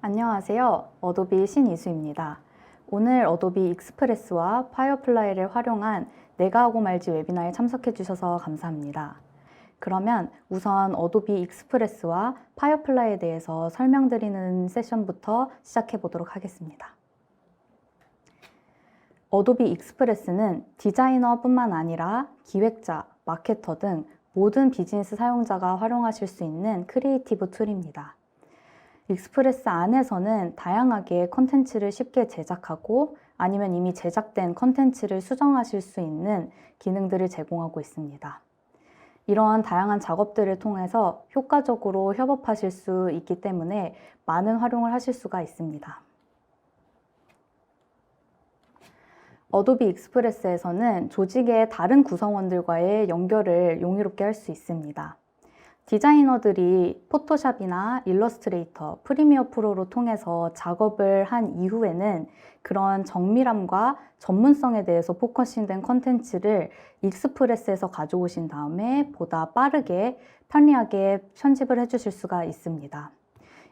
안녕하세요. 어도비 신이수입니다. 오늘 어도비 익스프레스와 파이어플라이를 활용한 내가 하고 말지 웨비나에 참석해 주셔서 감사합니다. 그러면 우선 어도비 익스프레스와 파이어플라이에 대해서 설명드리는 세션부터 시작해 보도록 하겠습니다. 어도비 익스프레스는 디자이너뿐만 아니라 기획자, 마케터 등 모든 비즈니스 사용자가 활용하실 수 있는 크리에이티브 툴입니다. 익스프레스 안에서는 다양하게 컨텐츠를 쉽게 제작하고 아니면 이미 제작된 컨텐츠를 수정하실 수 있는 기능들을 제공하고 있습니다. 이러한 다양한 작업들을 통해서 효과적으로 협업하실 수 있기 때문에 많은 활용을 하실 수가 있습니다. 어도비 익스프레스에서는 조직의 다른 구성원들과의 연결을 용이롭게 할 수 있습니다. 디자이너들이 포토샵이나 일러스트레이터, 프리미어 프로로 통해서 작업을 한 이후에는 그런 정밀함과 전문성에 대해서 포커싱된 컨텐츠를 익스프레스에서 가져오신 다음에 보다 빠르게 편리하게 편집을 해주실 수가 있습니다.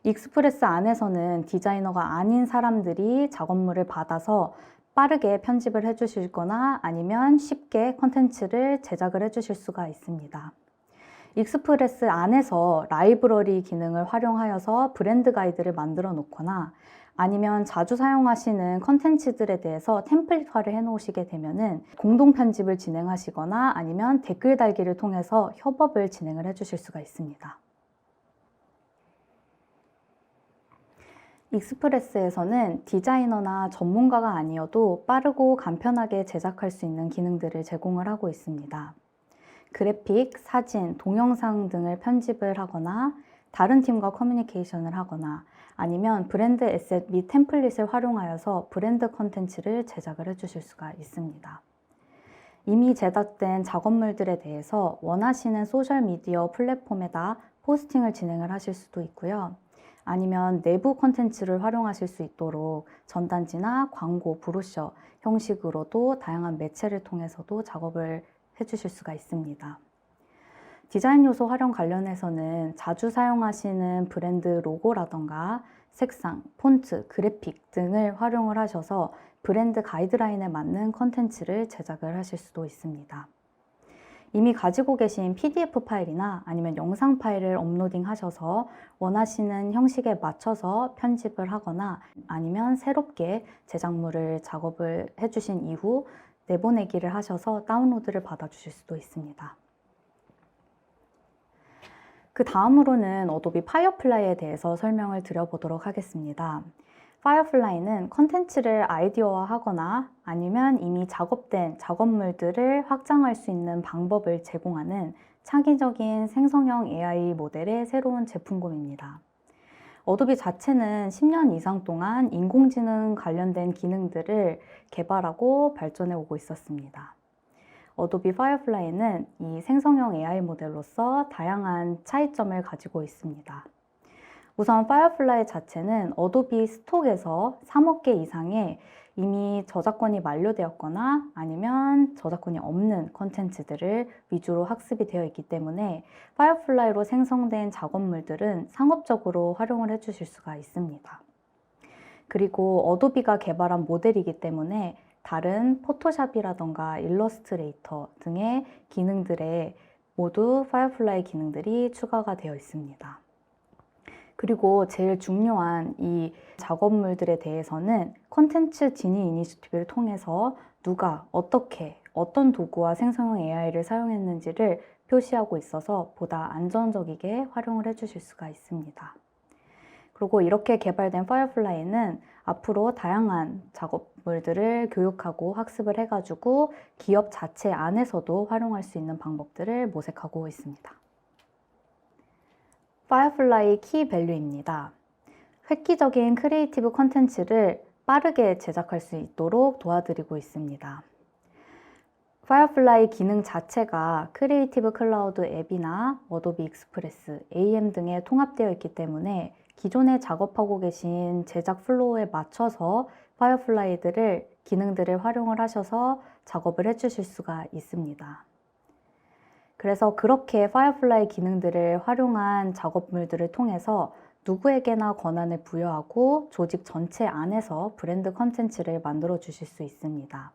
익스프레스 안에서는 디자이너가 아닌 사람들이 작업물을 받아서 빠르게 편집을 해주시거나 아니면 쉽게 컨텐츠를 제작을 해주실 수가 있습니다. 익스프레스 안에서 라이브러리 기능을 활용하여서 브랜드 가이드를 만들어 놓거나 아니면 자주 사용하시는 컨텐츠들에 대해서 템플릿화를 해 놓으시게 되면은 공동 편집을 진행하시거나 아니면 댓글 달기를 통해서 협업을 진행을 해 주실 수가 있습니다. 익스프레스에서는 디자이너나 전문가가 아니어도 빠르고 간편하게 제작할 수 있는 기능들을 제공을 하고 있습니다. 그래픽, 사진, 동영상 등을 편집을 하거나 다른 팀과 커뮤니케이션을 하거나 아니면 브랜드 에셋 및 템플릿을 활용하여서 브랜드 컨텐츠를 제작을 해주실 수가 있습니다. 이미 제작된 작업물들에 대해서 원하시는 소셜미디어 플랫폼에다 포스팅을 진행을 하실 수도 있고요. 아니면 내부 컨텐츠를 활용하실 수 있도록 전단지나 광고, 브로셔 형식으로도 다양한 매체를 통해서도 작업을 해주실 수가 있습니다. 디자인 요소 활용 관련해서는 자주 사용하시는 브랜드 로고라던가 색상, 폰트, 그래픽 등을 활용을 하셔서 브랜드 가이드라인에 맞는 컨텐츠를 제작을 하실 수도 있습니다. 이미 가지고 계신 PDF 파일이나 아니면 영상 파일을 업로딩 하셔서 원하시는 형식에 맞춰서 편집을 하거나 아니면 새롭게 제작물을 작업을 해주신 이후 내보내기를 하셔서 다운로드를 받아주실 수도 있습니다. 그 다음으로는 어도비 파이어플라이에 대해서 설명을 드려보도록 하겠습니다. 파이어플라이는 컨텐츠를 아이디어화하거나 아니면 이미 작업된 작업물들을 확장할 수 있는 방법을 제공하는 창의적인 생성형 AI 모델의 새로운 제품군입니다. 어도비 자체는 10년 이상 동안 인공지능 관련된 기능들을 개발하고 발전해 오고 있었습니다. 어도비 파이어플라이는 이 생성형 AI 모델로서 다양한 차이점을 가지고 있습니다. 우선 파이어플라이 자체는 어도비 스톡에서 3억 개 이상의 이미 저작권이 만료되었거나 아니면 저작권이 없는 컨텐츠들을 위주로 학습이 되어 있기 때문에 파이어플라이로 생성된 작업물들은 상업적으로 활용을 해주실 수가 있습니다. 그리고 어도비가 개발한 모델이기 때문에 다른 포토샵이라던가 일러스트레이터 등의 기능들에 모두 파이어플라이 기능들이 추가가 되어 있습니다. 그리고 제일 중요한 이 작업물들에 대해서는 컨텐츠 진위 이니시티브를 통해서 누가 어떻게 어떤 도구와 생성형 AI를 사용했는지를 표시하고 있어서 보다 안전적이게 활용을 해주실 수가 있습니다. 그리고 이렇게 개발된 파이어플라이는 앞으로 다양한 작업물들을 교육하고 학습을 해가지고 기업 자체 안에서도 활용할 수 있는 방법들을 모색하고 있습니다. 파이어플라이 키 밸류입니다. 획기적인 크리에이티브 콘텐츠를 빠르게 제작할 수 있도록 도와드리고 있습니다. 파이어플라이 기능 자체가 크리에이티브 클라우드 앱이나 어도비 익스프레스, AM 등에 통합되어 있기 때문에 기존에 작업하고 계신 제작 플로우에 맞춰서 파이어플라이들을 기능들을 활용을 하셔서 작업을 해주실 수가 있습니다. 그래서 그렇게 파이어플라이 기능들을 활용한 작업물들을 통해서 누구에게나 권한을 부여하고 조직 전체 안에서 브랜드 컨텐츠를 만들어 주실 수 있습니다.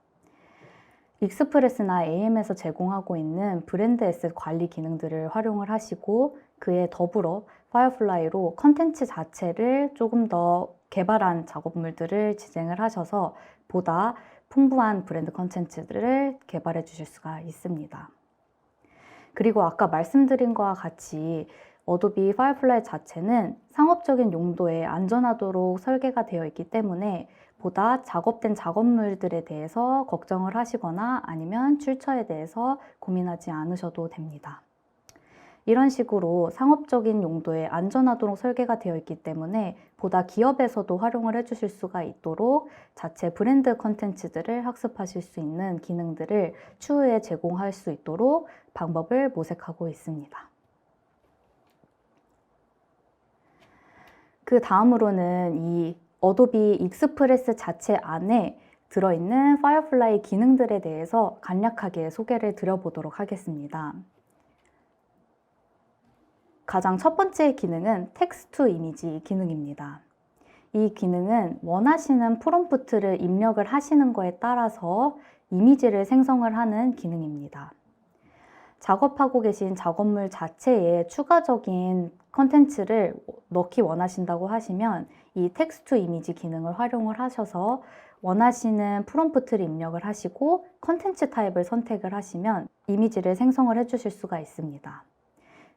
익스프레스나 AM에서 제공하고 있는 브랜드 에셋 관리 기능들을 활용을 하시고 그에 더불어 파이어플라이로 컨텐츠 자체를 조금 더 개발한 작업물들을 지정을 하셔서 보다 풍부한 브랜드 컨텐츠들을 개발해 주실 수가 있습니다. 그리고 아까 말씀드린 것과 같이 어도비 파이어플라이 자체는 상업적인 용도에 안전하도록 설계가 되어 있기 때문에 보다 작업된 작업물들에 대해서 걱정을 하시거나 아니면 출처에 대해서 고민하지 않으셔도 됩니다. 이런 식으로 상업적인 용도에 안전하도록 설계가 되어 있기 때문에 보다 기업에서도 활용을 해주실 수가 있도록 자체 브랜드 컨텐츠들을 학습하실 수 있는 기능들을 추후에 제공할 수 있도록 방법을 모색하고 있습니다. 그 다음으로는 이 어도비 익스프레스 자체 안에 들어있는 파이어플라이 기능들에 대해서 간략하게 소개를 드려보도록 하겠습니다. 가장 첫 번째 기능은 텍스트 투 이미지 기능입니다. 이 기능은 원하시는 프롬프트를 입력을 하시는 거에 따라서 이미지를 생성을 하는 기능입니다. 작업하고 계신 작업물 자체에 추가적인 컨텐츠를 넣기 원하신다고 하시면 이 텍스트 투 이미지 기능을 활용을 하셔서 원하시는 프롬프트를 입력을 하시고 컨텐츠 타입을 선택을 하시면 이미지를 생성을 해주실 수가 있습니다.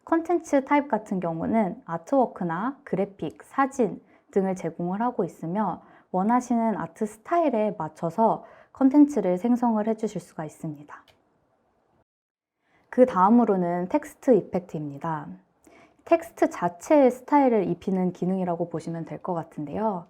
컨텐츠 타입 같은 경우는 아트워크나 그래픽, 사진 등을 제공을 하고 있으며 원하시는 아트 스타일에 맞춰서 컨텐츠를 생성을 해주실 수가 있습니다. 그 다음으로는 텍스트 이펙트입니다. 텍스트 자체의 스타일을 입히는 기능이라고 보시면 될 것 같은데요.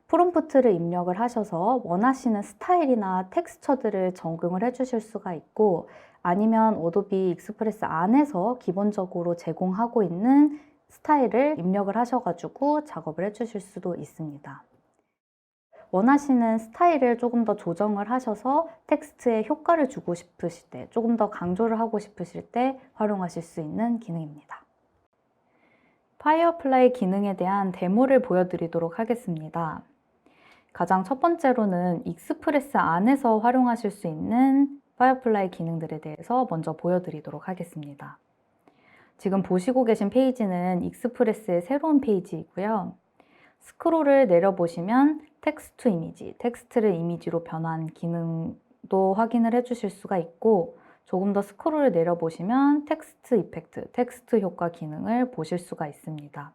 프롬프트를 입력을 하셔서 원하시는 스타일이나 텍스처들을 적용을 해주실 수가 있고 아니면 어도비 익스프레스 안에서 기본적으로 제공하고 있는 스타일을 입력을 하셔가지고 작업을 해주실 수도 있습니다. 원하시는 스타일을 조금 더 조정을 하셔서 텍스트에 효과를 주고 싶으실 때, 조금 더 강조를 하고 싶으실 때 활용하실 수 있는 기능입니다. 파이어플라이 기능에 대한 데모를 보여드리도록 하겠습니다. 가장 첫 번째로는 익스프레스 안에서 활용하실 수 있는 파이어플라이 기능들에 대해서 먼저 보여드리도록 하겠습니다. 지금 보시고 계신 페이지는 익스프레스의 새로운 페이지이고요. 스크롤을 내려보시면 텍스트 투 이미지, 텍스트를 이미지로 변환 기능도 확인을 해주실 수가 있고 조금 더 스크롤을 내려보시면 텍스트 이펙트, 텍스트 효과 기능을 보실 수가 있습니다.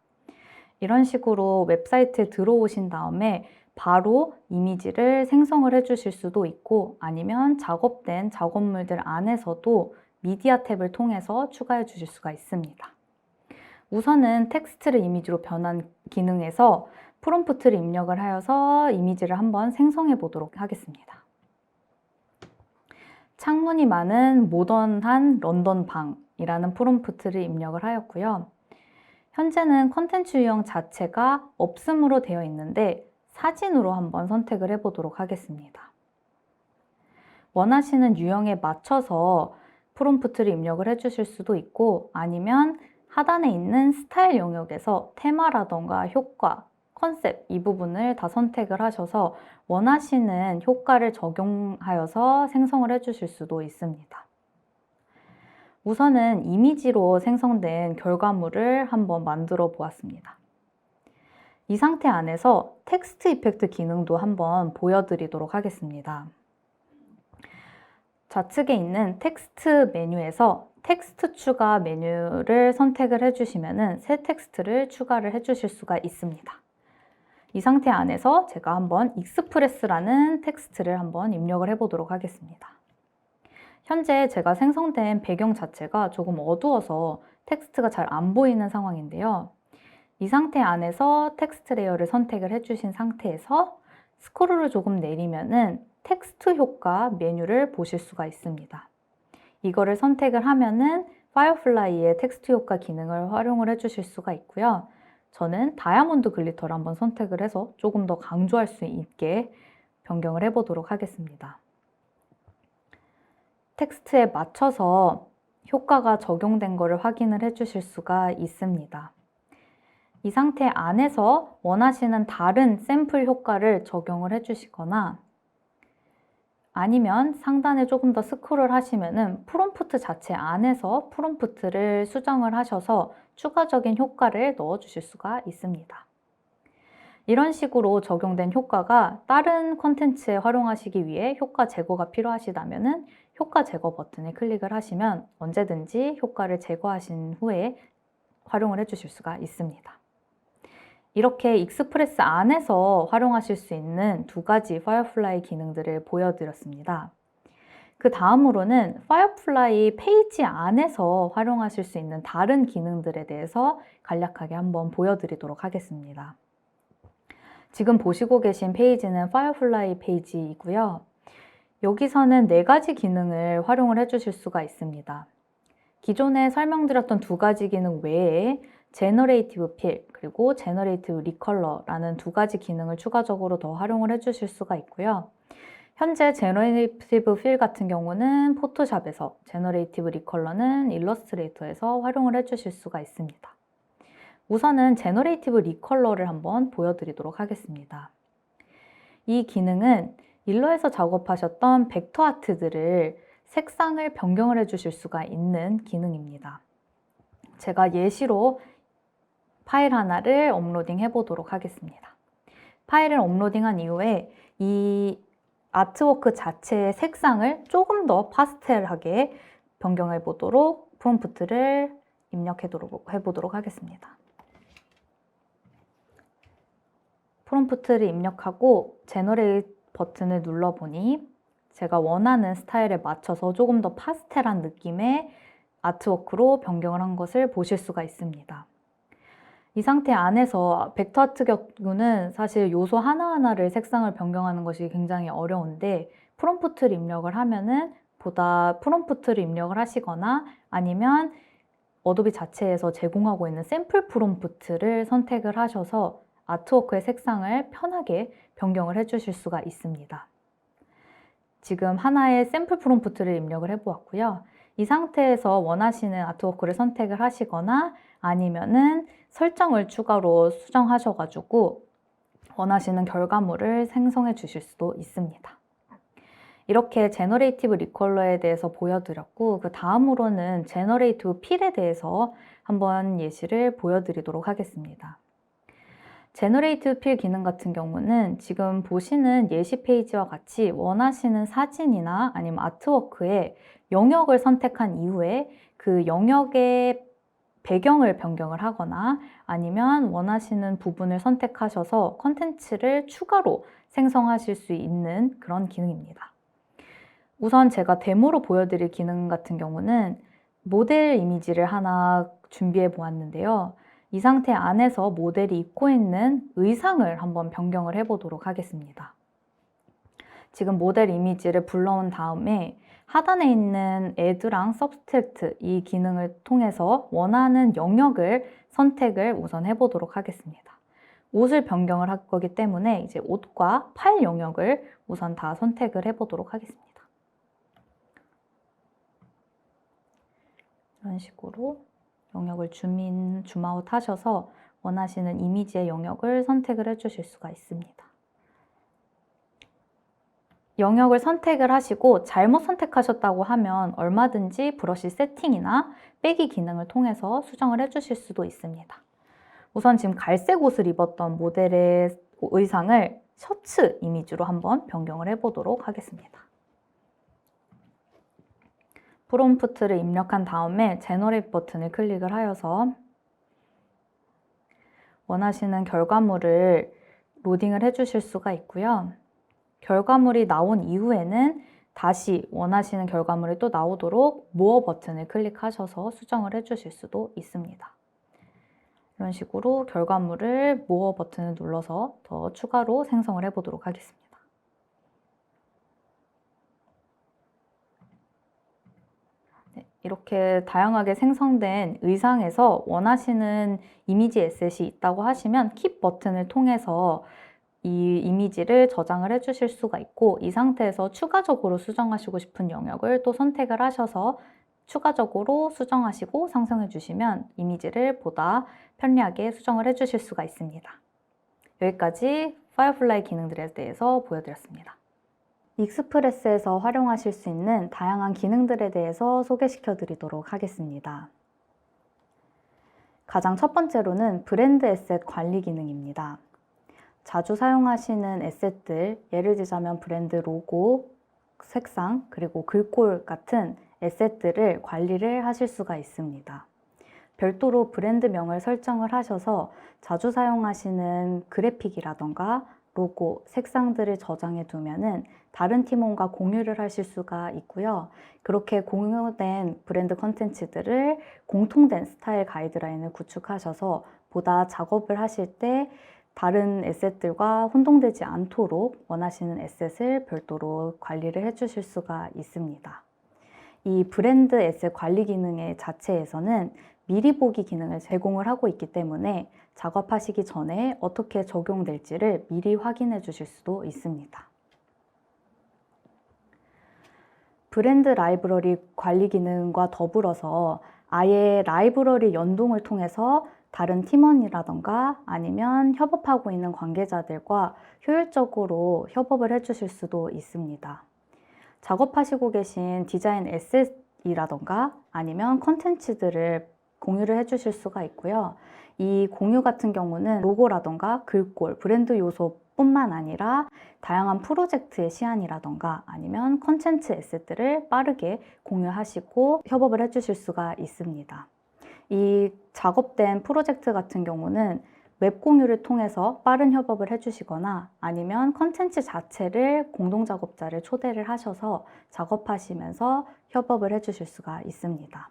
이런 식으로 웹사이트에 들어오신 다음에 바로 이미지를 생성을 해주실 수도 있고 아니면 작업된 작업물들 안에서도 미디어 탭을 통해서 추가해 주실 수가 있습니다. 우선은 텍스트를 이미지로 변환 기능에서 프롬프트를 입력을 하여서 이미지를 한번 생성해 보도록 하겠습니다. 창문이 많은 모던한 런던 방이라는 프롬프트를 입력을 하였고요. 현재는 컨텐츠 유형 자체가 없음으로 되어 있는데 사진으로 한번 선택을 해보도록 하겠습니다. 원하시는 유형에 맞춰서 프롬프트를 입력을 해주실 수도 있고 아니면 하단에 있는 스타일 영역에서 테마라던가 효과, 컨셉 이 부분을 다 선택을 하셔서 원하시는 효과를 적용하여서 생성을 해주실 수도 있습니다. 우선은 이미지로 생성된 결과물을 한번 만들어 보았습니다. 이 상태 안에서 텍스트 이펙트 기능도 한번 보여드리도록 하겠습니다. 좌측에 있는 텍스트 메뉴에서 텍스트 추가 메뉴를 선택을 해주시면 새 텍스트를 추가를 해주실 수가 있습니다. 이 상태 안에서 제가 한번 익스프레스라는 텍스트를 한번 입력을 해보도록 하겠습니다. 현재 제가 생성된 배경 자체가 조금 어두워서 텍스트가 잘 안 보이는 상황인데요. 이 상태 안에서 텍스트 레이어를 선택을 해주신 상태에서 스크롤을 조금 내리면은 텍스트 효과 메뉴를 보실 수가 있습니다. 이거를 선택을 하면은 파이어플라이의 텍스트 효과 기능을 활용을 해주실 수가 있고요. 저는 다이아몬드 글리터를 한번 선택을 해서 조금 더 강조할 수 있게 변경을 해보도록 하겠습니다. 텍스트에 맞춰서 효과가 적용된 것을 확인을 해주실 수가 있습니다. 이 상태 안에서 원하시는 다른 샘플 효과를 적용을 해주시거나 아니면 상단에 조금 더 스크롤 하시면은 프롬프트 자체 안에서 프롬프트를 수정을 하셔서 추가적인 효과를 넣어 주실 수가 있습니다. 이런 식으로 적용된 효과가 다른 컨텐츠에 활용하시기 위해 효과 제거가 필요하시다면은 효과 제거 버튼을 클릭을 하시면 언제든지 효과를 제거하신 후에 활용을 해주실 수가 있습니다. 이렇게 익스프레스 안에서 활용하실 수 있는 두 가지 파이어플라이 기능들을 보여드렸습니다. 그 다음으로는 파이어플라이 페이지 안에서 활용하실 수 있는 다른 기능들에 대해서 간략하게 한번 보여드리도록 하겠습니다. 지금 보시고 계신 페이지는 파이어플라이 페이지이고요. 여기서는 4가지 기능을 활용을 해주실 수가 있습니다. 기존에 설명드렸던 2가지 기능 외에 제너레이티브 필 그리고 제너레이티브 리컬러라는 2가지 기능을 추가적으로 더 활용을 해주실 수가 있고요. 현재 제너레이티브 필 같은 경우는 포토샵에서, 제너레이티브 리컬러는 일러스트레이터에서 활용을 해주실 수가 있습니다. 우선은 제너레이티브 리컬러를 한번 보여드리도록 하겠습니다. 이 기능은 일러에서 작업하셨던 벡터 아트들을 색상을 변경을 해주실 수가 있는 기능입니다. 제가 예시로 파일 하나를 업로딩 해보도록 하겠습니다. 파일을 업로딩한 이후에 이 아트워크 자체의 색상을 조금 더 파스텔하게 변경해 보도록 프롬프트를 입력해 보도록 하겠습니다. 프롬프트를 입력하고 제너레이트 버튼을 눌러보니 제가 원하는 스타일에 맞춰서 조금 더 파스텔한 느낌의 아트워크로 변경을 한 것을 보실 수가 있습니다. 이 상태 안에서 벡터 아트 경우는 사실 요소 하나하나를 색상을 변경하는 것이 굉장히 어려운데 프롬프트를 입력을 하면은 프롬프트를 입력을 하시거나 아니면 어도비 자체에서 제공하고 있는 샘플 프롬프트를 선택을 하셔서 아트워크의 색상을 편하게 변경을 해주실 수가 있습니다. 지금 하나의 샘플 프롬프트를 입력을 해보았고요. 이 상태에서 원하시는 아트워크를 선택을 하시거나 아니면은 설정을 추가로 수정하셔가지고 원하시는 결과물을 생성해 주실 수도 있습니다. 이렇게 제너레이티브 리컬러에 대해서 보여드렸고 그 다음으로는 제너레이티브 필에 대해서 한번 예시를 보여드리도록 하겠습니다. 제너레이티브 필 기능 같은 경우는 지금 보시는 예시 페이지와 같이 원하시는 사진이나 아니면 아트워크에 영역을 선택한 이후에 그 영역의 배경을 변경을 하거나 아니면 원하시는 부분을 선택하셔서 컨텐츠를 추가로 생성하실 수 있는 그런 기능입니다. 우선 제가 데모로 보여드릴 기능 같은 경우는 모델 이미지를 하나 준비해 보았는데요. 이 상태 안에서 모델이 입고 있는 의상을 한번 변경을 해보도록 하겠습니다. 지금 모델 이미지를 불러온 다음에 하단에 있는 Add랑 Subtract 이 기능을 통해서 원하는 영역을 선택을 우선 해보도록 하겠습니다. 옷을 변경을 할 거기 때문에 이제 옷과 팔 영역을 우선 다 선택을 해보도록 하겠습니다. 이런 식으로 영역을 줌인, 줌아웃 하셔서 원하시는 이미지의 영역을 선택을 해주실 수가 있습니다. 영역을 선택을 하시고 잘못 선택하셨다고 하면 얼마든지 브러쉬 세팅이나 빼기 기능을 통해서 수정을 해주실 수도 있습니다. 우선 지금 갈색 옷을 입었던 모델의 의상을 셔츠 이미지로 한번 변경을 해보도록 하겠습니다. 프롬프트를 입력한 다음에 제너레이트 버튼을 클릭을 하여서 원하시는 결과물을 로딩을 해주실 수가 있고요. 결과물이 나온 이후에는 다시 원하시는 결과물이 또 나오도록 모어 버튼을 클릭하셔서 수정을 해주실 수도 있습니다. 이런 식으로 결과물을 모어 버튼을 눌러서 더 추가로 생성을 해보도록 하겠습니다. 이렇게 다양하게 생성된 의상에서 원하시는 이미지 에셋이 있다고 하시면 킵 버튼을 통해서 이 이미지를 저장을 해주실 수가 있고 이 상태에서 추가적으로 수정하시고 싶은 영역을 또 선택을 하셔서 추가적으로 수정하시고 생성해 주시면 이미지를 보다 편리하게 수정을 해 주실 수가 있습니다. 여기까지 파이어플라이 기능들에 대해서 보여드렸습니다. 익스프레스에서 활용하실 수 있는 다양한 기능들에 대해서 소개시켜 드리도록 하겠습니다. 가장 첫 번째로는 브랜드 에셋 관리 기능입니다. 자주 사용하시는 에셋들, 예를 들자면 브랜드 로고, 색상, 그리고 글꼴 같은 에셋들을 관리를 하실 수가 있습니다. 별도로 브랜드명을 설정을 하셔서 자주 사용하시는 그래픽이라던가 로고, 색상들을 저장해 두면은 다른 팀원과 공유를 하실 수가 있고요. 그렇게 공유된 브랜드 컨텐츠들을 공통된 스타일 가이드라인을 구축하셔서 보다 작업을 하실 때 다른 에셋들과 혼동되지 않도록 원하시는 에셋을 별도로 관리를 해 주실 수가 있습니다. 이 브랜드 에셋 관리 기능의 자체에서는 미리 보기 기능을 제공을 하고 있기 때문에 작업하시기 전에 어떻게 적용될지를 미리 확인해 주실 수도 있습니다. 브랜드 라이브러리 관리 기능과 더불어서 아예 라이브러리 연동을 통해서 다른 팀원이라던가 아니면 협업하고 있는 관계자들과 효율적으로 협업을 해주실 수도 있습니다. 작업하시고 계신 디자인 에셋이라던가 아니면 컨텐츠들을 공유를 해주실 수가 있고요. 이 공유 같은 경우는 로고라던가 글꼴, 브랜드 요소뿐만 아니라 다양한 프로젝트의 시안이라던가 아니면 컨텐츠 에셋들을 빠르게 공유하시고 협업을 해주실 수가 있습니다. 이 작업된 프로젝트 같은 경우는 웹 공유를 통해서 빠른 협업을 해주시거나 아니면 컨텐츠 자체를 공동작업자를 초대를 하셔서 작업하시면서 협업을 해주실 수가 있습니다.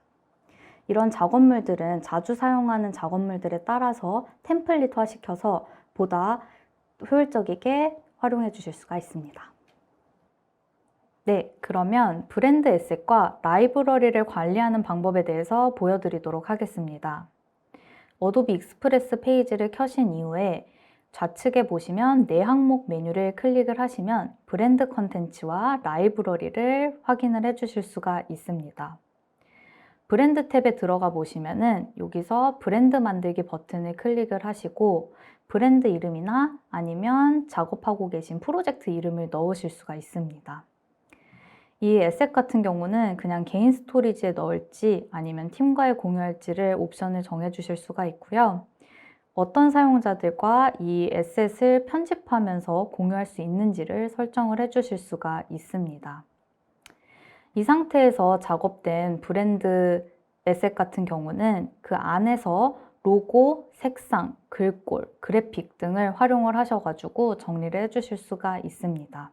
이런 작업물들은 자주 사용하는 작업물들에 따라서 템플릿화 시켜서 보다 효율적이게 활용해 주실 수가 있습니다. 네, 그러면 브랜드 에셋과 라이브러리를 관리하는 방법에 대해서 보여드리도록 하겠습니다. 어도비 익스프레스 페이지를 켜신 이후에 좌측에 보시면 내 항목 메뉴를 클릭을 하시면 브랜드 컨텐츠와 라이브러리를 확인을 해 주실 수가 있습니다. 브랜드 탭에 들어가 보시면은 여기서 브랜드 만들기 버튼을 클릭을 하시고 브랜드 이름이나 아니면 작업하고 계신 프로젝트 이름을 넣으실 수가 있습니다. 이 에셋 같은 경우는 그냥 개인 스토리지에 넣을지 아니면 팀과의 공유할지를 옵션을 정해 주실 수가 있고요. 어떤 사용자들과 이 에셋을 편집하면서 공유할 수 있는지를 설정을 해 주실 수가 있습니다. 이 상태에서 작업된 브랜드 에셋 같은 경우는 그 안에서 로고, 색상, 글꼴, 그래픽 등을 활용을 하셔가지고 정리를 해주실 수가 있습니다.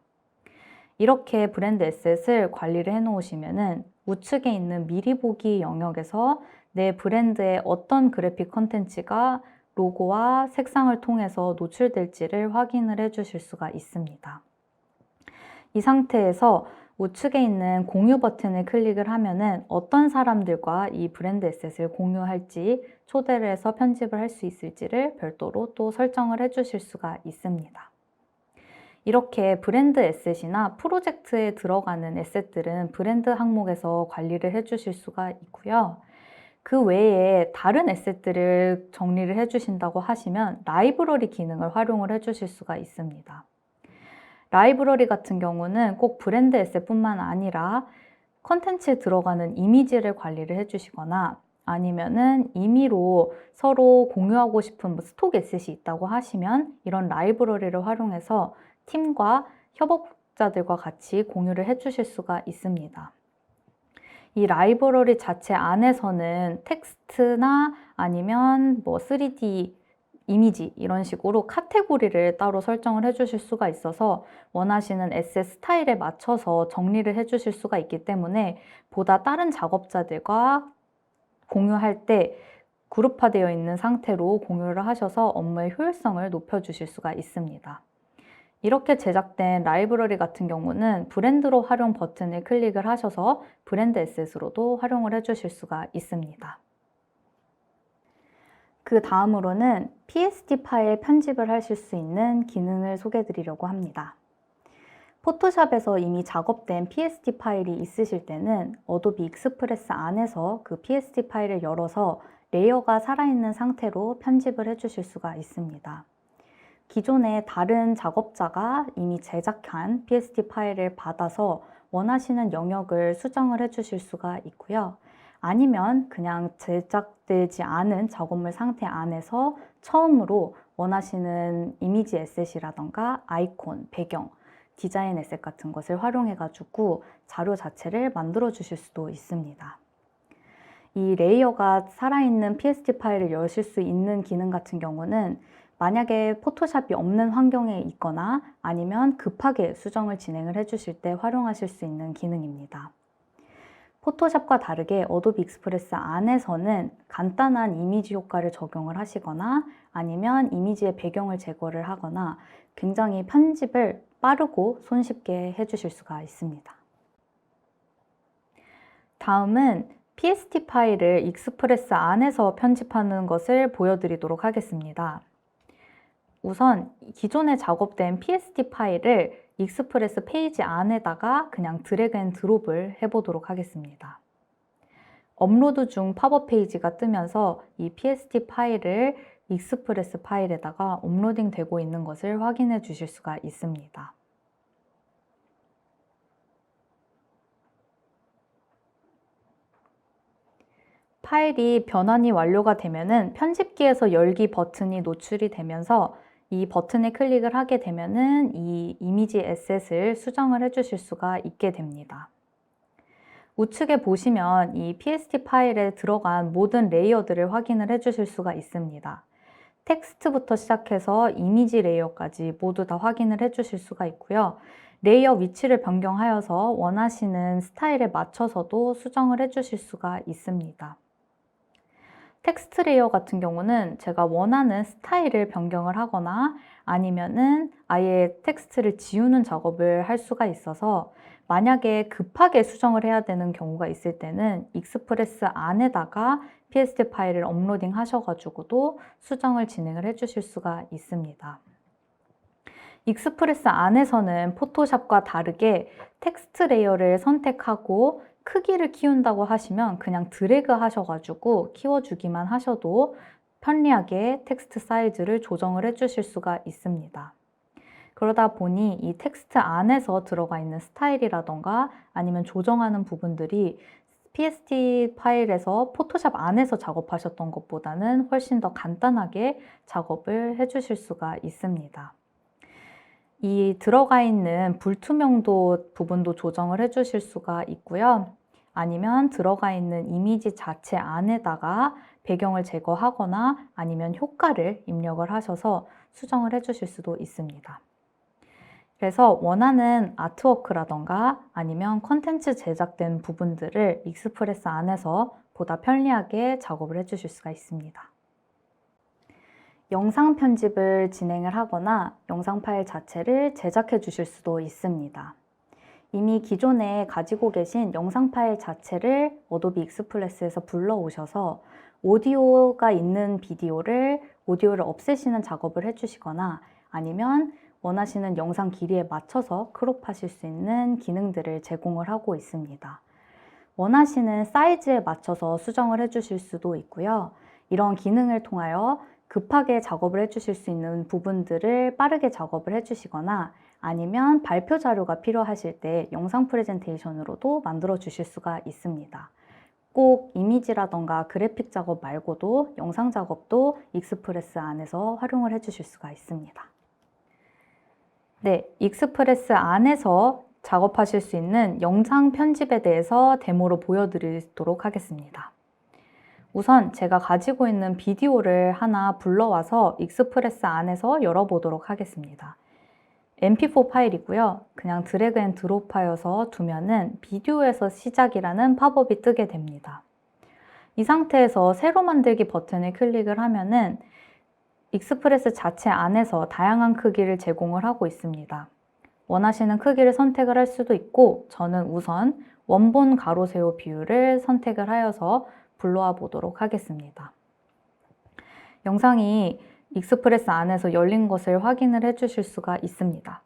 이렇게 브랜드 에셋을 관리를 해놓으시면은 우측에 있는 미리 보기 영역에서 내 브랜드의 어떤 그래픽 컨텐츠가 로고와 색상을 통해서 노출될지를 확인을 해주실 수가 있습니다. 이 상태에서 우측에 있는 공유 버튼을 클릭을 하면은 어떤 사람들과 이 브랜드 에셋을 공유할지 초대를 해서 편집을 할 수 있을지를 별도로 또 설정을 해 주실 수가 있습니다. 이렇게 브랜드 에셋이나 프로젝트에 들어가는 에셋들은 브랜드 항목에서 관리를 해 주실 수가 있고요. 그 외에 다른 에셋들을 정리를 해 주신다고 하시면 라이브러리 기능을 활용을 해 주실 수가 있습니다. 라이브러리 같은 경우는 꼭 브랜드 에셋뿐만 아니라 컨텐츠에 들어가는 이미지를 관리를 해주시거나 아니면은 임의로 서로 공유하고 싶은 스톡 에셋이 있다고 하시면 이런 라이브러리를 활용해서 팀과 협업자들과 같이 공유를 해주실 수가 있습니다. 이 라이브러리 자체 안에서는 텍스트나 아니면 3D 이미지 이런 식으로 카테고리를 따로 설정을 해주실 수가 있어서 원하시는 에셋 스타일에 맞춰서 정리를 해주실 수가 있기 때문에 보다 다른 작업자들과 공유할 때 그룹화되어 있는 상태로 공유를 하셔서 업무의 효율성을 높여주실 수가 있습니다. 이렇게 제작된 라이브러리 같은 경우는 브랜드로 활용 버튼을 클릭을 하셔서 브랜드 에셋으로도 활용을 해주실 수가 있습니다. 그 다음으로는 PSD 파일 편집을 하실 수 있는 기능을 소개해 드리려고 합니다. 포토샵에서 이미 작업된 PSD 파일이 있으실 때는 어도비 익스프레스 안에서 그 PSD 파일을 열어서 레이어가 살아있는 상태로 편집을 해주실 수가 있습니다. 기존에 다른 작업자가 이미 제작한 PSD 파일을 받아서 원하시는 영역을 수정을 해주실 수가 있고요. 아니면 그냥 제작되지 않은 작업물 상태 안에서 처음으로 원하시는 이미지 에셋이라던가 아이콘, 배경, 디자인 에셋 같은 것을 활용해 가지고 자료 자체를 만들어 주실 수도 있습니다. 이 레이어가 살아있는 PSD 파일을 여실 수 있는 기능 같은 경우는 만약에 포토샵이 없는 환경에 있거나 아니면 급하게 수정을 진행을 해주실 때 활용하실 수 있는 기능입니다. 포토샵과 다르게 어도비 익스프레스 안에서는 간단한 이미지 효과를 적용을 하시거나 아니면 이미지의 배경을 제거를 하거나 굉장히 편집을 빠르고 손쉽게 해주실 수가 있습니다. 다음은 PSD 파일을 익스프레스 안에서 편집하는 것을 보여드리도록 하겠습니다. 우선 기존에 작업된 PSD 파일을 익스프레스 페이지 안에다가 그냥 드래그 앤 드롭을 해보도록 하겠습니다. 업로드 중 팝업 페이지가 뜨면서 이 PSD 파일을 익스프레스 파일에다가 업로딩 되고 있는 것을 확인해 주실 수가 있습니다. 파일이 변환이 완료가 되면은 편집기에서 열기 버튼이 노출이 되면서 이 버튼에 클릭을 하게 되면은 이 이미지 에셋을 수정을 해주실 수가 있게 됩니다. 우측에 보시면 이 PSD 파일에 들어간 모든 레이어들을 확인을 해주실 수가 있습니다. 텍스트부터 시작해서 이미지 레이어까지 모두 다 확인을 해주실 수가 있고요. 레이어 위치를 변경하여서 원하시는 스타일에 맞춰서도 수정을 해주실 수가 있습니다. 텍스트 레이어 같은 경우는 제가 원하는 스타일을 변경을 하거나 아니면은 아예 텍스트를 지우는 작업을 할 수가 있어서 만약에 급하게 수정을 해야 되는 경우가 있을 때는 익스프레스 안에다가 PSD 파일을 업로딩 하셔가지고도 수정을 진행을 해주실 수가 있습니다. 익스프레스 안에서는 포토샵과 다르게 텍스트 레이어를 선택하고 크기를 키운다고 하시면 그냥 드래그 하셔가지고 키워주기만 하셔도 편리하게 텍스트 사이즈를 조정을 해주실 수가 있습니다. 그러다 보니 이 텍스트 안에서 들어가 있는 스타일이라던가 아니면 조정하는 부분들이 PSD 파일에서 포토샵 안에서 작업하셨던 것보다는 훨씬 더 간단하게 작업을 해주실 수가 있습니다. 이 들어가 있는 불투명도 부분도 조정을 해주실 수가 있고요. 아니면 들어가 있는 이미지 자체 안에다가 배경을 제거하거나 아니면 효과를 입력을 하셔서 수정을 해주실 수도 있습니다. 그래서 원하는 아트워크라던가 아니면 컨텐츠 제작된 부분들을 익스프레스 안에서 보다 편리하게 작업을 해주실 수가 있습니다. 영상 편집을 진행을 하거나 영상 파일 자체를 제작해 주실 수도 있습니다. 이미 기존에 가지고 계신 영상 파일 자체를 어도비 익스프레스에서 불러오셔서 오디오가 있는 오디오를 없애시는 작업을 해주시거나 아니면 원하시는 영상 길이에 맞춰서 크롭하실 수 있는 기능들을 제공을 하고 있습니다. 원하시는 사이즈에 맞춰서 수정을 해주실 수도 있고요. 이런 기능을 통하여 급하게 작업을 해주실 수 있는 부분들을 빠르게 작업을 해주시거나 아니면 발표 자료가 필요하실 때 영상 프레젠테이션으로도 만들어 주실 수가 있습니다. 꼭 이미지라던가 그래픽 작업 말고도 영상 작업도 익스프레스 안에서 활용을 해주실 수가 있습니다. 네, 익스프레스 안에서 작업하실 수 있는 영상 편집에 대해서 데모로 보여드리도록 하겠습니다. 우선 제가 가지고 있는 비디오를 하나 불러와서 익스프레스 안에서 열어보도록 하겠습니다. mp4 파일이고요. 그냥 드래그 앤 드롭하여서 두면은 비디오에서 시작이라는 팝업이 뜨게 됩니다. 이 상태에서 새로 만들기 버튼을 클릭을 하면은 익스프레스 자체 안에서 다양한 크기를 제공을 하고 있습니다. 원하시는 크기를 선택을 할 수도 있고 저는 우선 원본 가로 세로 비율을 선택을 하여서 불러와 보도록 하겠습니다. 영상이 익스프레스 안에서 열린 것을 확인을 해주실 수가 있습니다.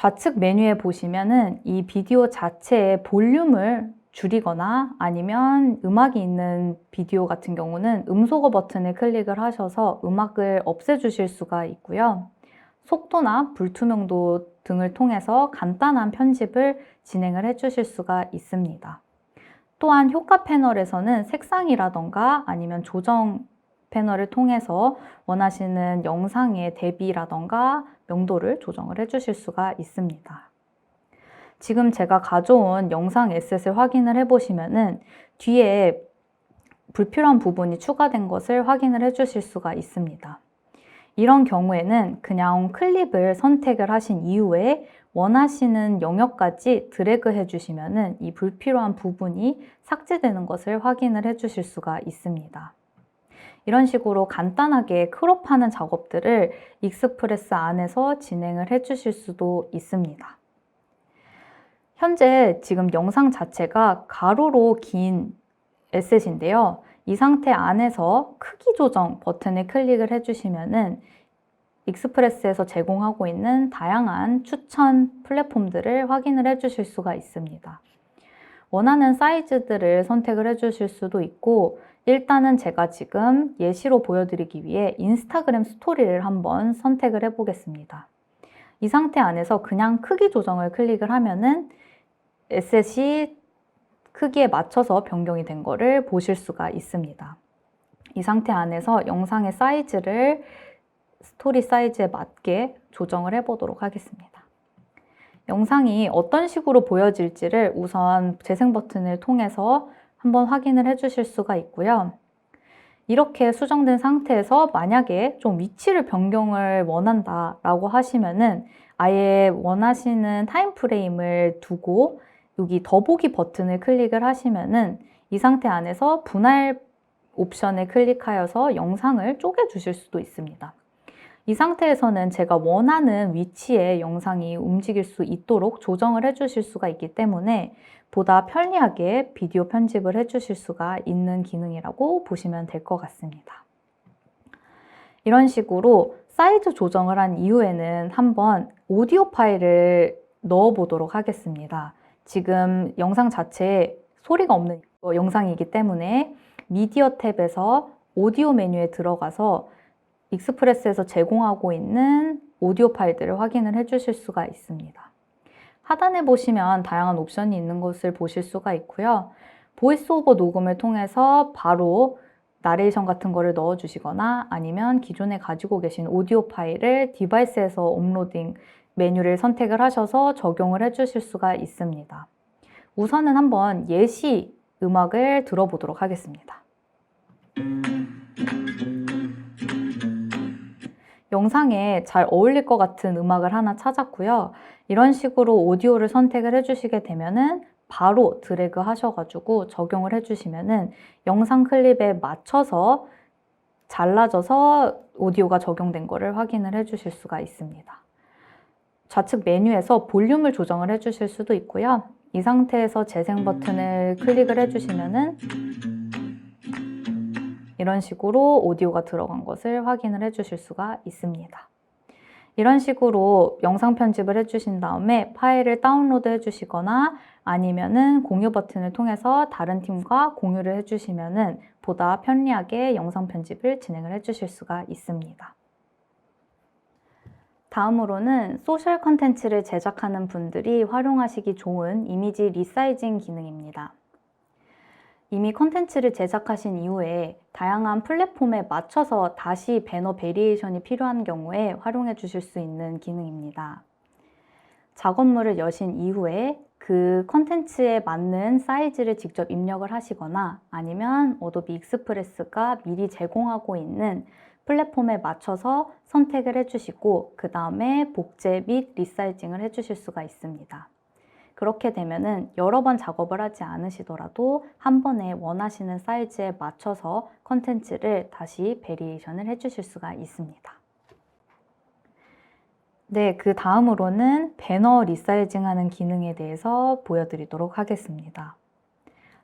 좌측 메뉴에 보시면은 이 비디오 자체의 볼륨을 줄이거나 아니면 음악이 있는 비디오 같은 경우는 음소거 버튼을 클릭을 하셔서 음악을 없애주실 수가 있고요. 속도나 불투명도 등을 통해서 간단한 편집을 진행을 해주실 수가 있습니다. 또한 효과 패널에서는 색상이라던가 아니면 조정 패널을 통해서 원하시는 영상의 대비라던가 명도를 조정을 해주실 수가 있습니다. 지금 제가 가져온 영상 에셋을 확인을 해보시면은 뒤에 불필요한 부분이 추가된 것을 확인을 해주실 수가 있습니다. 이런 경우에는 그냥 클립을 선택을 하신 이후에 원하시는 영역까지 드래그 해주시면은 이 불필요한 부분이 삭제되는 것을 확인을 해주실 수가 있습니다. 이런 식으로 간단하게 크롭하는 작업들을 익스프레스 안에서 진행을 해주실 수도 있습니다. 현재 지금 영상 자체가 가로로 긴 에셋인데요. 이 상태 안에서 크기 조정 버튼을 클릭을 해주시면은 익스프레스에서 제공하고 있는 다양한 추천 플랫폼들을 확인을 해주실 수가 있습니다. 원하는 사이즈들을 선택을 해주실 수도 있고, 일단은 제가 지금 예시로 보여드리기 위해 인스타그램 스토리를 한번 선택을 해보겠습니다. 이 상태 안에서 그냥 크기 조정을 클릭을 하면은 에셋이 크기에 맞춰서 변경이 된 거를 보실 수가 있습니다. 이 상태 안에서 영상의 사이즈를 스토리 사이즈에 맞게 조정을 해보도록 하겠습니다. 영상이 어떤 식으로 보여질지를 우선 재생 버튼을 통해서 한번 확인을 해주실 수가 있고요. 이렇게 수정된 상태에서 만약에 좀 위치를 변경을 원한다라고 하시면은 아예 원하시는 타임 프레임을 두고 여기 더보기 버튼을 클릭을 하시면은 이 상태 안에서 분할 옵션을 클릭하여서 영상을 쪼개 주실 수도 있습니다. 이 상태에서는 제가 원하는 위치에 영상이 움직일 수 있도록 조정을 해주실 수가 있기 때문에 보다 편리하게 비디오 편집을 해주실 수가 있는 기능이라고 보시면 될 것 같습니다. 이런 식으로 사이즈 조정을 한 이후에는 한번 오디오 파일을 넣어 보도록 하겠습니다. 지금 영상 자체에 소리가 없는 영상이기 때문에 미디어 탭에서 오디오 메뉴에 들어가서 익스프레스에서 제공하고 있는 오디오 파일들을 확인을 해주실 수가 있습니다. 하단에 보시면 다양한 옵션이 있는 것을 보실 수가 있고요. 보이스 오버 녹음을 통해서 바로 나레이션 같은 거를 넣어주시거나 아니면 기존에 가지고 계신 오디오 파일을 디바이스에서 업로딩 메뉴를 선택을 하셔서 적용을 해주실 수가 있습니다. 우선은 한번 예시 음악을 들어보도록 하겠습니다. 영상에 잘 어울릴 것 같은 음악을 하나 찾았고요. 이런 식으로 오디오를 선택을 해주시게 되면은 바로 드래그 하셔가지고 적용을 해주시면은 영상 클립에 맞춰서 잘라져서 오디오가 적용된 거를 확인을 해주실 수가 있습니다. 좌측 메뉴에서 볼륨을 조정을 해주실 수도 있고요. 이 상태에서 재생 버튼을 클릭을 해주시면은 이런 식으로 오디오가 들어간 것을 확인을 해주실 수가 있습니다. 이런 식으로 영상 편집을 해주신 다음에 파일을 다운로드 해주시거나 아니면은 공유 버튼을 통해서 다른 팀과 공유를 해주시면은 보다 편리하게 영상 편집을 진행을 해주실 수가 있습니다. 다음으로는 소셜 컨텐츠를 제작하는 분들이 활용하시기 좋은 이미지 리사이징 기능입니다. 이미 컨텐츠를 제작하신 이후에 다양한 플랫폼에 맞춰서 다시 배너 베리에이션이 필요한 경우에 활용해 주실 수 있는 기능입니다. 작업물을 여신 이후에 그 컨텐츠에 맞는 사이즈를 직접 입력을 하시거나 아니면 어도비 익스프레스가 미리 제공하고 있는 플랫폼에 맞춰서 선택을 해주시고 그 다음에 복제 및 리사이징을 해주실 수가 있습니다. 그렇게 되면은 여러 번 작업을 하지 않으시더라도 한 번에 원하시는 사이즈에 맞춰서 컨텐츠를 다시 베리에이션을 해주실 수가 있습니다. 네, 그 다음으로는 배너 리사이징 하는 기능에 대해서 보여드리도록 하겠습니다.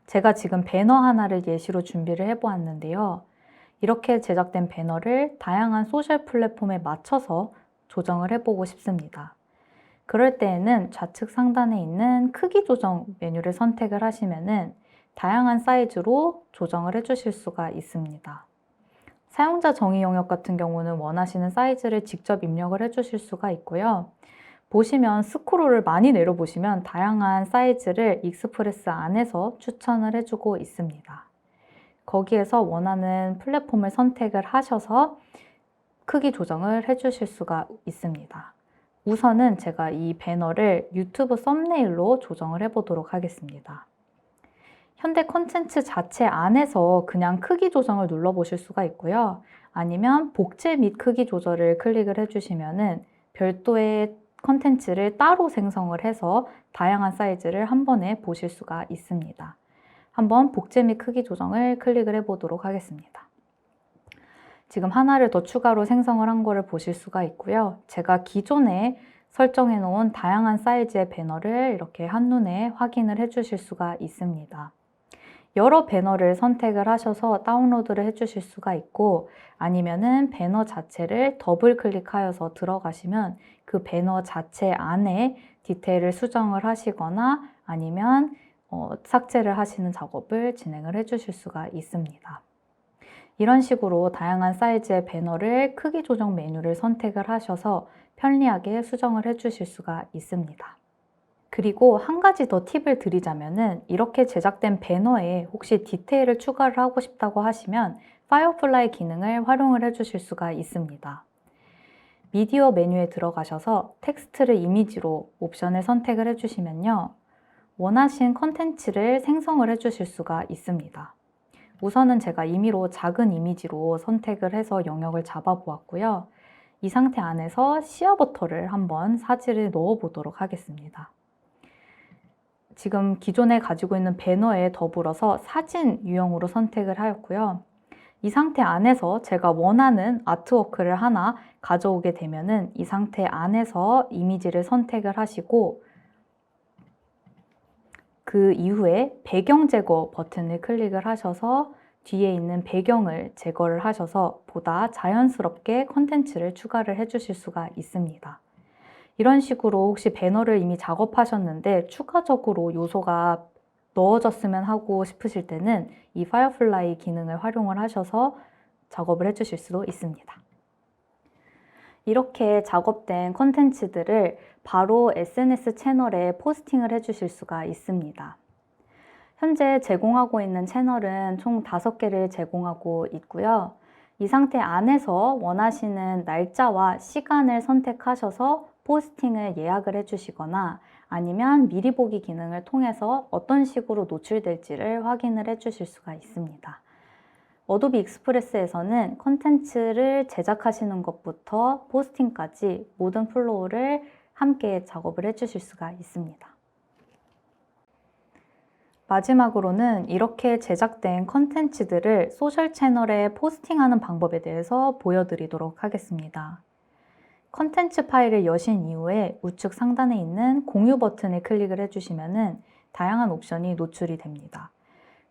제가 지금 배너 하나를 예시로 준비를 해보았는데요. 이렇게 제작된 배너를 다양한 소셜 플랫폼에 맞춰서 조정을 해보고 싶습니다. 그럴 때에는 좌측 상단에 있는 크기 조정 메뉴를 선택을 하시면은 다양한 사이즈로 조정을 해주실 수가 있습니다. 사용자 정의 영역 같은 경우는 원하시는 사이즈를 직접 입력을 해주실 수가 있고요. 보시면 스크롤을 많이 내려보시면 다양한 사이즈를 익스프레스 안에서 추천을 해주고 있습니다. 거기에서 원하는 플랫폼을 선택을 하셔서 크기 조정을 해주실 수가 있습니다. 우선은 제가 이 배너를 유튜브 썸네일로 조정을 해보도록 하겠습니다. 현대 콘텐츠 자체 안에서 그냥 크기 조정을 눌러보실 수가 있고요. 아니면 복제 및 크기 조절을 클릭을 해주시면은 별도의 콘텐츠를 따로 생성을 해서 다양한 사이즈를 한 번에 보실 수가 있습니다. 한번 복제 및 크기 조정을 클릭을 해보도록 하겠습니다. 지금 하나를 더 추가로 생성을 한 거를 보실 수가 있고요. 제가 기존에 설정해 놓은 다양한 사이즈의 배너를 이렇게 한눈에 확인을 해 주실 수가 있습니다. 여러 배너를 선택을 하셔서 다운로드를 해 주실 수가 있고 아니면은 배너 자체를 더블 클릭하여서 들어가시면 그 배너 자체 안에 디테일을 수정을 하시거나 아니면 삭제를 하시는 작업을 진행을 해 주실 수가 있습니다. 이런 식으로 다양한 사이즈의 배너를 크기 조정 메뉴를 선택을 하셔서 편리하게 수정을 해 주실 수가 있습니다. 그리고 한 가지 더 팁을 드리자면은 이렇게 제작된 배너에 혹시 디테일을 추가를 하고 싶다고 하시면 파이어플라이 기능을 활용을 해 주실 수가 있습니다. 미디어 메뉴에 들어가셔서 텍스트를 이미지로 옵션을 선택을 해 주시면요. 원하신 컨텐츠를 생성을 해 주실 수가 있습니다. 우선은 제가 임의로 작은 이미지로 선택을 해서 영역을 잡아 보았고요. 이 상태 안에서 시어버터를 한번 사진을 넣어 보도록 하겠습니다. 지금 기존에 가지고 있는 배너에 더불어서 사진 유형으로 선택을 하였고요. 이 상태 안에서 제가 원하는 아트워크를 하나 가져오게 되면은 이 상태 안에서 이미지를 선택을 하시고 그 이후에 배경 제거 버튼을 클릭을 하셔서 뒤에 있는 배경을 제거를 하셔서 보다 자연스럽게 컨텐츠를 추가를 해 주실 수가 있습니다. 이런 식으로 혹시 배너를 이미 작업하셨는데 추가적으로 요소가 넣어졌으면 하고 싶으실 때는 이 파이어플라이 기능을 활용을 하셔서 작업을 해 주실 수도 있습니다. 이렇게 작업된 컨텐츠들을 바로 SNS 채널에 포스팅을 해 주실 수가 있습니다. 현재 제공하고 있는 채널은 총 5개를 제공하고 있고요. 이 상태 안에서 원하시는 날짜와 시간을 선택하셔서 포스팅을 예약을 해주시거나 아니면 미리 보기 기능을 통해서 어떤 식으로 노출될지를 확인을 해주실 수가 있습니다. 어도비 익스프레스에서는 컨텐츠를 제작하시는 것부터 포스팅까지 모든 플로우를 함께 작업을 해주실 수가 있습니다. 마지막으로는 이렇게 제작된 컨텐츠들을 소셜 채널에 포스팅하는 방법에 대해서 보여드리도록 하겠습니다. 컨텐츠 파일을 여신 이후에 우측 상단에 있는 공유 버튼을 클릭을 해주시면 다양한 옵션이 노출이 됩니다.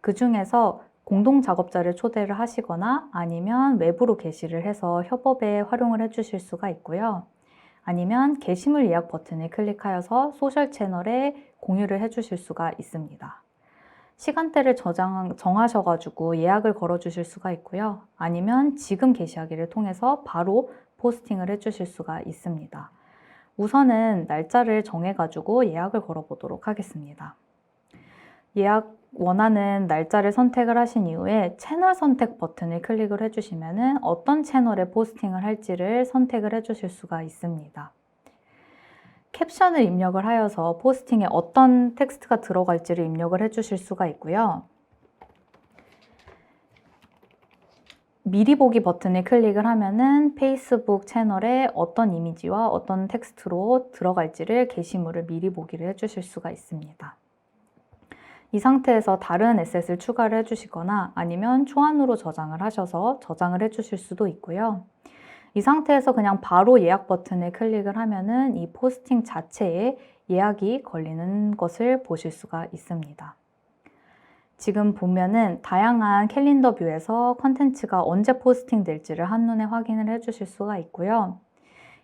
그 중에서 공동 작업자를 초대를 하시거나 아니면 외부로 게시를 해서 협업에 활용을 해주실 수가 있고요. 아니면 게시물 예약 버튼을 클릭하여서 소셜 채널에 공유를 해주실 수가 있습니다. 시간대를 정하셔가지고 예약을 걸어주실 수가 있고요. 아니면 지금 게시하기를 통해서 바로 포스팅을 해주실 수가 있습니다. 우선은 날짜를 정해가지고 예약을 걸어보도록 하겠습니다. 예약 원하는 날짜를 선택을 하신 이후에 채널 선택 버튼을 클릭을 해주시면 어떤 채널에 포스팅을 할지를 선택을 해주실 수가 있습니다. 캡션을 입력을 하여서 포스팅에 어떤 텍스트가 들어갈지를 입력을 해주실 수가 있고요. 미리 보기 버튼을 클릭을 하면은 페이스북 채널에 어떤 이미지와 어떤 텍스트로 들어갈지를 게시물을 미리 보기를 해주실 수가 있습니다. 이 상태에서 다른 에셋을 추가를 해주시거나 아니면 초안으로 저장을 하셔서 저장을 해주실 수도 있고요. 이 상태에서 그냥 바로 예약 버튼을 클릭을 하면은 이 포스팅 자체에 예약이 걸리는 것을 보실 수가 있습니다. 지금 보면은 다양한 캘린더 뷰에서 컨텐츠가 언제 포스팅 될지를 한눈에 확인을 해주실 수가 있고요.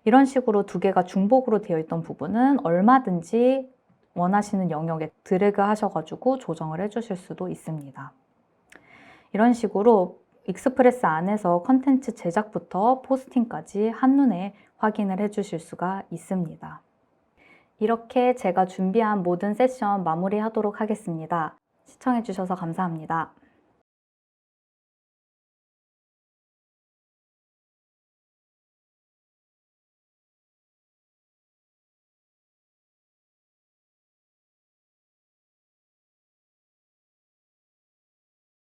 이런 식으로 두 개가 중복으로 되어 있던 부분은 얼마든지 원하시는 영역에 드래그 하셔가지고 조정을 해주실 수도 있습니다. 이런 식으로 익스프레스 안에서 컨텐츠 제작부터 포스팅까지 한눈에 확인을 해주실 수가 있습니다. 이렇게 제가 준비한 모든 세션 마무리하도록 하겠습니다. 시청해주셔서 감사합니다.